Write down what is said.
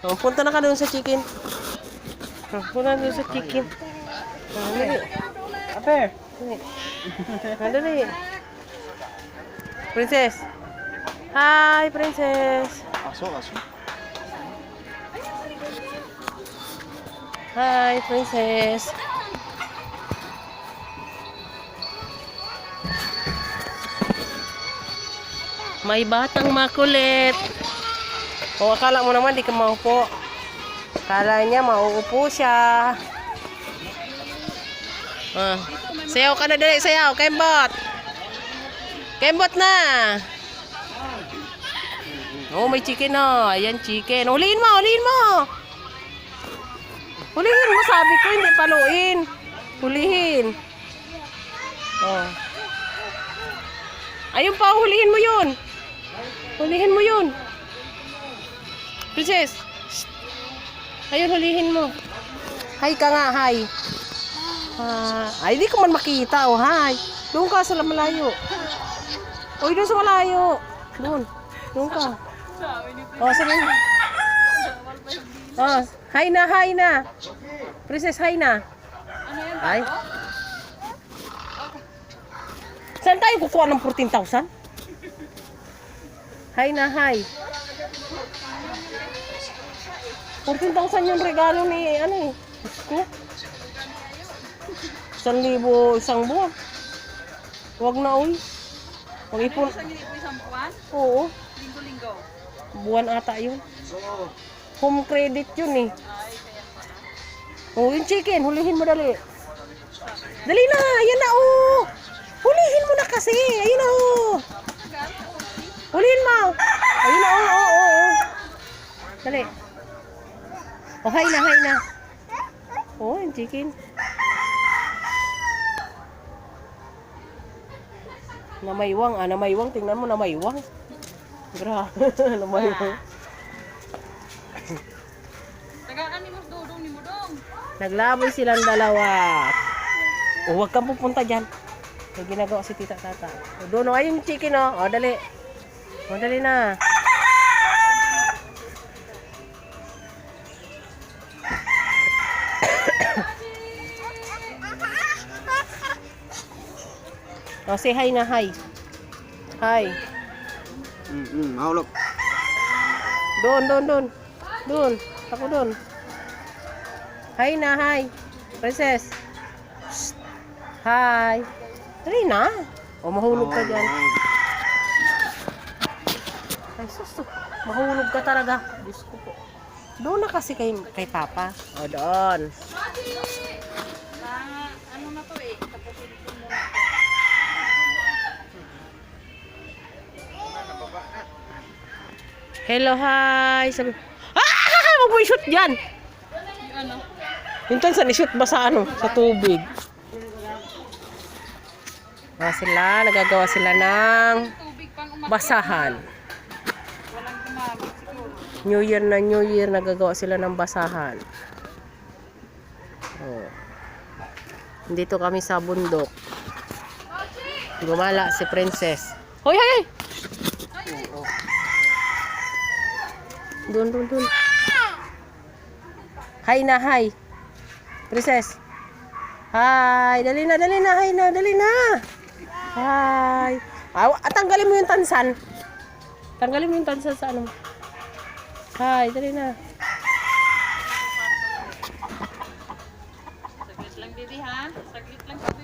Oh, punta na ka doon sa chicken. Oh, punta na doon sa chicken. Oh, dali. Ate! Dali. Ah, dali. Princess. Hi, princess. Aso. Hi, princess. May batang makulit. O, akala mo naman di ka maupo. Akala niya mauupo siya. Ah, sayaw ka na dali, sayaw. Kembot. Kembot na. Oh, may chicken na. Ayan, chicken. Huliin mo, huliin mo. Hulihin mo, sabi ko, hindi paluin. Hulihin. Oh. Ayun pa, hulihin mo yun. Hulihin mo yun. Princess. Shh. Ayun, hulihin mo. Hi ka nga, hi. Ay, di ko man makita. Oh, hi. Doon ka sa malayo. Uy, doon sa malayo. Doon ka. Oh, sabi. Oh, hi na. Princess, hi na. Ay. Saan tayo kukuha ng 14,000? Hi na, hi. 14,000 yung regalo ni, ano eh. Ko. 1,000 isang buwan. Huwag na, uy. Huwag ipon. Isang buwan? Oo. Linggo-linggo? Buwan ata yun. Home credit yun eh. Oh, yung chicken, hulihin mo dali. Dali na, yan na oh. Hulihin mo na kasi, ayun na oh. Hulihin mo. Ayun na oh. Dali. Oh, hay na. Oh, yung chicken. Namaywang. Tingnan mo, namaywang. Grabe, namaywang. Tagaan ni Mudong. Naglaboy silang dalawa. Oh, huwag kang pupunta dyan. May ginagawa si tita tata. O, doon, oh, ayun yung chicken, oh. O, dali. O, dali na. O, say hi na, hi. Hi. Mahulog. Doon. Ako doon. Hi na, hi. Princess. Shh. Hi. Dali na. O, mahulog ka dyan. Ay, sus. Mahulog ka talaga. Diyos ko po. Doon na kasi kay Papa. O, doon. Ano na to eh? Tapusin ko muna. Hello, hi. Sabi, mag-shoot dyan. Yung ano? Yung tansan, i-shoot ba sa ano? Sa tubig. Nagagawa sila ng Tubig pang umakyat. basahan. Walang gumamit siguro. New Year, nagagawa sila ng basahan. Oh. Dito kami sa bundok. Gumala si Princess. Hoy! Doon. Hi na, hi. Princess. Hi. Dali na. Hi na, dali na. Hi. Tanggalin mo yung tansan. Tanggalin mo yung tansan sa ano. Hi, dali na. Saglit lang, baby, ha? Saglit lang, baby.